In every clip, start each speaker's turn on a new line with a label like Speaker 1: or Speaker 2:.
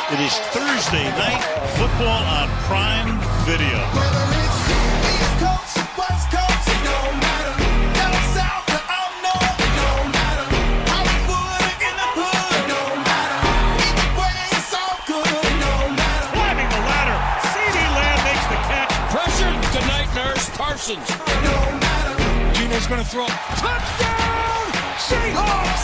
Speaker 1: It is Thursday night football on Prime Video. Climbing the ladder, CD Lamb makes the catch.
Speaker 2: Pressure, good night, nurse. Parsons.
Speaker 1: Gino's going to throw.
Speaker 2: Touchdown! Seahawks!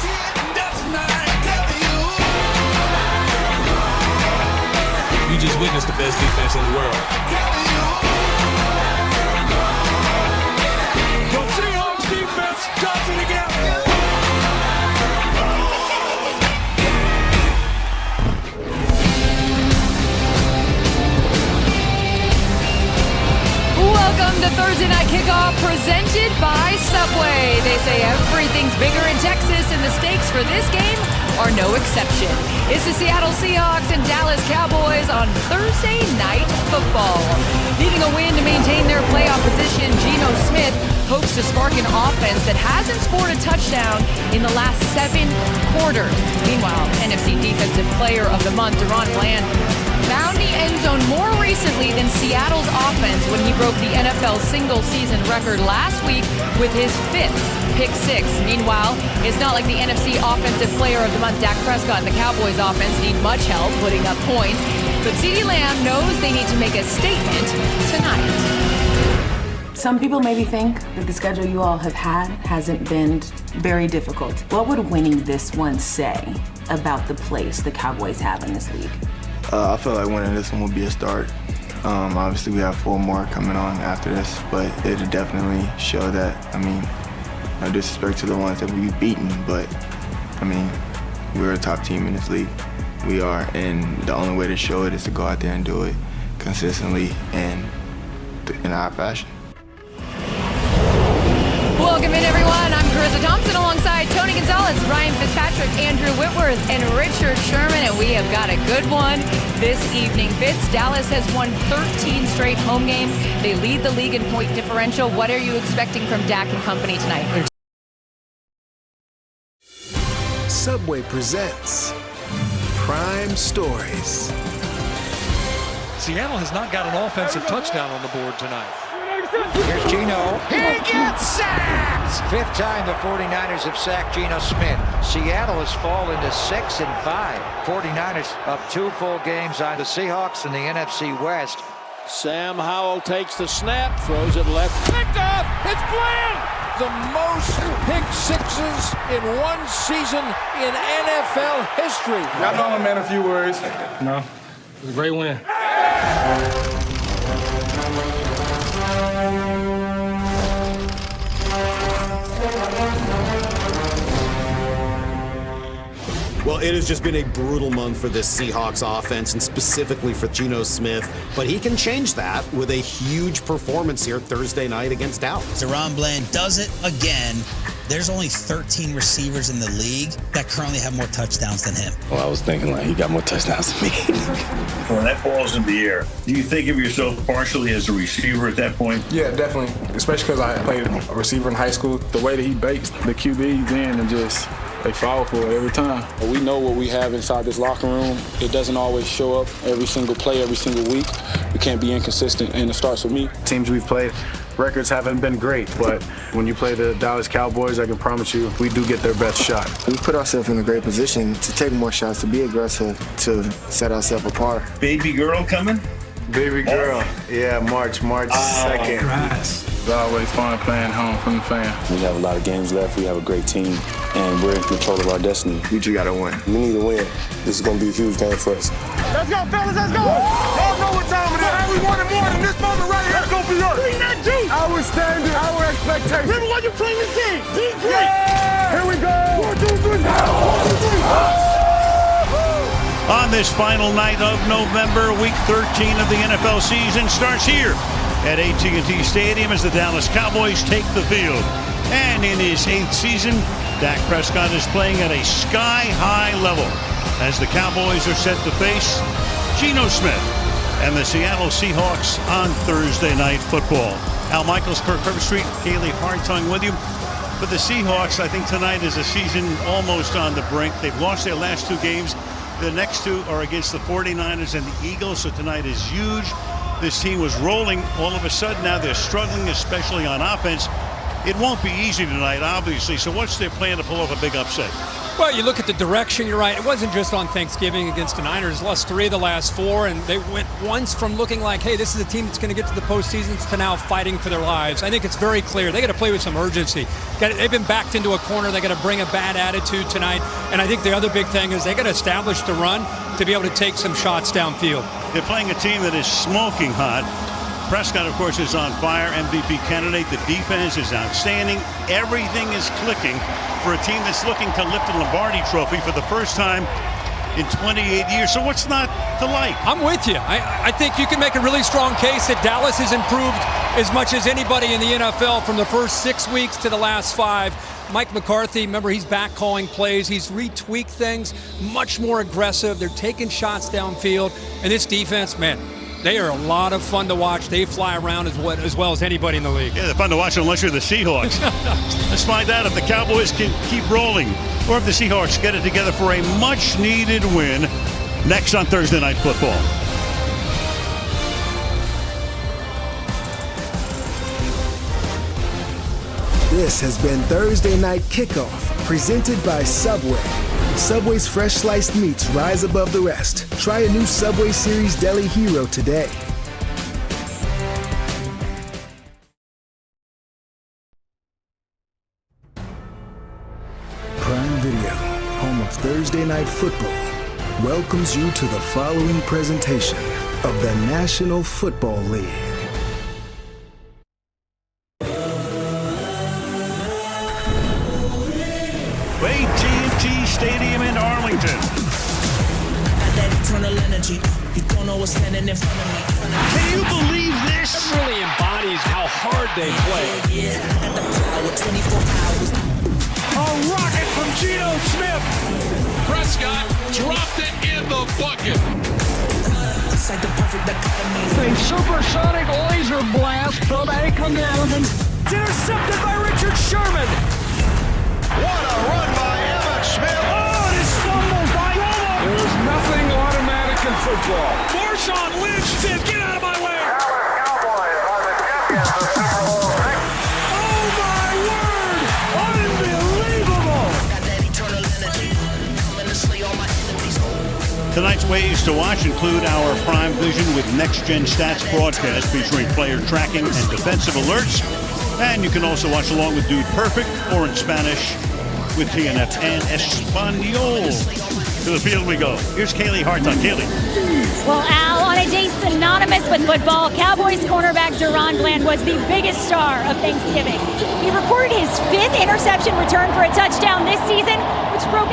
Speaker 2: You just witnessed the best defense in the world. The Seahawks defense does it again.
Speaker 3: Welcome to Thursday Night Kickoff, presented by Subway. They say everything's bigger in Texas, and the stakes for this game are no exception. It's the Seattle Seahawks and Dallas Cowboys on Thursday Night Football. Needing a win to maintain their playoff position, Geno Smith hopes to spark an offense that hasn't scored a touchdown in the last 7 quarters. Meanwhile, NFC Defensive Player of the Month, Deron Bland, found the end zone more recently than Seattle's offense when he broke the NFL single-season record last week with his 5th pick 6. Meanwhile, it's not like the NFC Offensive Player of the Month, Dak Prescott, and the Cowboys offense need much help putting up points, but CeeDee Lamb knows they need to make a statement tonight.
Speaker 4: Some people maybe think that the schedule you all have had hasn't been very difficult. What would winning this one say about the place the Cowboys have in this league?
Speaker 5: I feel like winning this one will be a start. Obviously, we have 4 more coming on after this, but it'll definitely show that, no disrespect to the ones that we've beaten, but, we're a top team in this league. We are, and the only way to show it is to go out there and do it consistently and in our fashion.
Speaker 3: Welcome in, everyone. I'm Carissa Thompson alongside Tony Gonzalez, Ryan Fitzpatrick, Andrew Whitworth, and Richard Sherman, and we have got a good one this evening. Fitz, Dallas has won 13 straight home games. They lead the league in point differential. What are you expecting from Dak and company tonight?
Speaker 6: Subway presents Prime Stories.
Speaker 7: Seattle has not got an offensive touchdown on the board tonight.
Speaker 8: Here's Geno. He gets sacked! 5th time the 49ers have sacked Geno Smith. Seattle has fallen to 6-5. 49ers up 2 full games on the Seahawks in the NFC West.
Speaker 2: Sam Howell takes the snap, throws it left. Picked off! It's Bland! The most pick sixes in one season in NFL history.
Speaker 9: Y'all know him, man, a few words. No, it was a great win.
Speaker 10: Well, it has just been a brutal month for this Seahawks offense, and specifically for Geno Smith. But he can change that with a huge performance here Thursday night against Dallas.
Speaker 11: Deron Bland does it again. There's only 13 receivers in the league that currently have more touchdowns than him.
Speaker 12: Well, I was thinking, he got more touchdowns than me.
Speaker 1: When that ball's in the air, do you think of yourself partially as a receiver at that point?
Speaker 9: Yeah, definitely, especially because I played a receiver in high school. The way that he bakes the QBs in and just they fall for it every time.
Speaker 13: We know what we have inside this locker room. It doesn't always show up every single play, every single week. We can't be inconsistent, and it starts with me.
Speaker 14: Teams we've played, records haven't been great, but when you play the Dallas Cowboys, I can promise you we do get their best shot.
Speaker 5: We put ourselves in a great position to take more shots, to be aggressive, to set ourselves apart.
Speaker 1: Baby girl coming?
Speaker 14: Baby girl, yeah, March 2nd.
Speaker 9: Grass. It's always fun playing home from the fans.
Speaker 13: We have a lot of games left. We have a great team, and we're in control of our destiny.
Speaker 5: We just got to win.
Speaker 13: We need to win. This is going to be a huge game for us.
Speaker 2: Let's go, fellas, let's go! Y'all know what time it is. We wanted more than this moment right here. Let's go for yours. Bring that juice.
Speaker 9: Our standard, our expectation.
Speaker 2: Remember why you playing this game. Be great.
Speaker 9: Yeah. Here we go. 1, 2, 3. 1, 2, 3.
Speaker 1: On this final night of November, week 13 of the NFL season starts here at AT&T Stadium as the Dallas Cowboys take the field. And in his 8th season, Dak Prescott is playing at a sky-high level as the Cowboys are set to face Geno Smith and the Seattle Seahawks on Thursday Night Football. Al Michaels, Kirk Herbstreit, Kaylee Hartung with you. For the Seahawks, I think tonight is a season almost on the brink. They've lost their last 2 games. The next two are against the 49ers and the Eagles, so tonight is huge. This team was rolling. All of a sudden now they're struggling, especially on offense. It won't be easy tonight, obviously. So what's their plan to pull off a big upset?
Speaker 7: Well, you look at the direction, you're right. It wasn't just on Thanksgiving against the Niners. Lost 3 of the last 4, and they went once from looking like, hey, this is a team that's going to get to the postseason to now fighting for their lives. I think it's very clear. They got to play with some urgency. They've been backed into a corner. They got to bring a bad attitude tonight. And I think the other big thing is they got to establish the run to be able to take some shots downfield.
Speaker 1: They're playing a team that is smoking hot. Prescott, of course, is on fire, MVP candidate. The defense is outstanding. Everything is clicking for a team that's looking to lift the Lombardi Trophy for the first time in 28 years. So what's not to like?
Speaker 7: I'm with you. I think you can make a really strong case that Dallas has improved as much as anybody in the NFL from the first 6 weeks to the last 5. Mike McCarthy, remember, he's back calling plays. He's retweaked things, much more aggressive. They're taking shots downfield. And this defense, man, they are a lot of fun to watch. They fly around as well as anybody in the league.
Speaker 1: Yeah, they're fun to watch unless you're the Seahawks. Let's find out if the Cowboys can keep rolling or if the Seahawks get it together for a much-needed win next on Thursday Night Football.
Speaker 6: This has been Thursday Night Kickoff, presented by Subway. Subway's fresh sliced meats rise above the rest. Try a new Subway Series Deli Hero today. Prime Video, home of Thursday Night Football, welcomes you to the following presentation of the National Football League.
Speaker 1: AT&T Stadium in Arlington. Can you believe this?
Speaker 7: That really embodies how hard they play.
Speaker 2: A rocket from Geno Smith.
Speaker 15: Prescott dropped it in the bucket.
Speaker 2: A supersonic laser blast from Akron to Arlington. It's intercepted by Richard Sherman.
Speaker 15: What a run by Emmitt Smith.
Speaker 2: Oh, it's fumbled by Romo. There's nothing automatic in football. Marshawn Lynch said, get out of my way.
Speaker 15: Cowboys are the champions of Super Bowl VI.
Speaker 2: Oh, my word. Unbelievable.
Speaker 1: Tonight's ways to watch include our Prime Vision with Next Gen Stats broadcast featuring player tracking and defensive alerts. And you can also watch along with Dude Perfect or in Spanish with TNF and Espanol. To the field we go. Here's Kaylee Hartung. Kaylee.
Speaker 16: Well, Al, on a day synonymous with football, Cowboys cornerback Deron Bland was the biggest star of Thanksgiving. He recorded his 5th interception return for a touchdown this season, which broke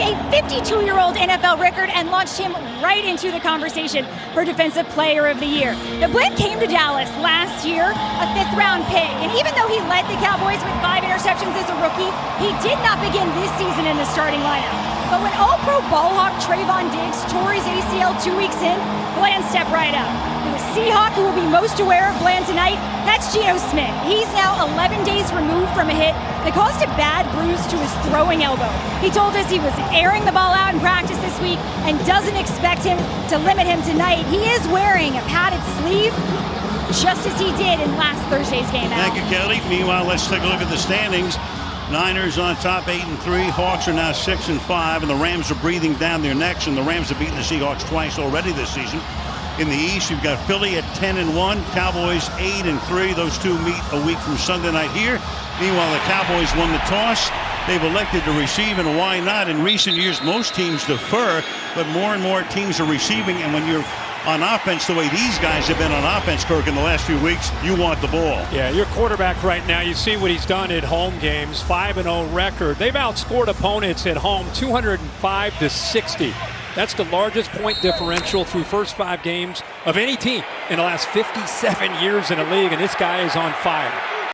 Speaker 16: a 52-year-old NFL record and launched him right into the conversation for Defensive Player of the Year. The Bland came to Dallas last year, a 5th-round pick, and even though he led the Cowboys with 5 interceptions as a rookie, he did not begin this season in the starting lineup. But when All-Pro ballhawk Trayvon Diggs tore his ACL 2 weeks in, Bland stepped right up. The Seahawk who will be most aware of Bland tonight, that's Geno Smith. He's now 11 days removed from a hit that caused a bad bruise to his throwing elbow. He told us he was airing the ball out in practice this week and doesn't expect him to limit him tonight. He is wearing a padded sleeve, just as he did in last Thursday's game.
Speaker 1: Thank you, Kelly. Meanwhile, let's take a look at the standings. Niners on top, 8-3. Hawks are now 6-5, and the Rams are breathing down their necks, and the Rams have beaten the Seahawks twice already this season. In the East, you've got Philly at 10-1, Cowboys 8-3. Those two meet a week from Sunday night here. Meanwhile, the Cowboys won the toss. They've elected to receive, and why not? In recent years, most teams defer, but more and more teams are receiving, and when you're on offense the way these guys have been on offense, Kirk, in the last few weeks, you want the ball.
Speaker 17: Yeah, your quarterback right now, you see what he's done at home games, 5-0 record. They've outscored opponents at home 205-60. That's the largest point differential through first 5 games of any team in the last 57 years in the league, and this guy is on fire.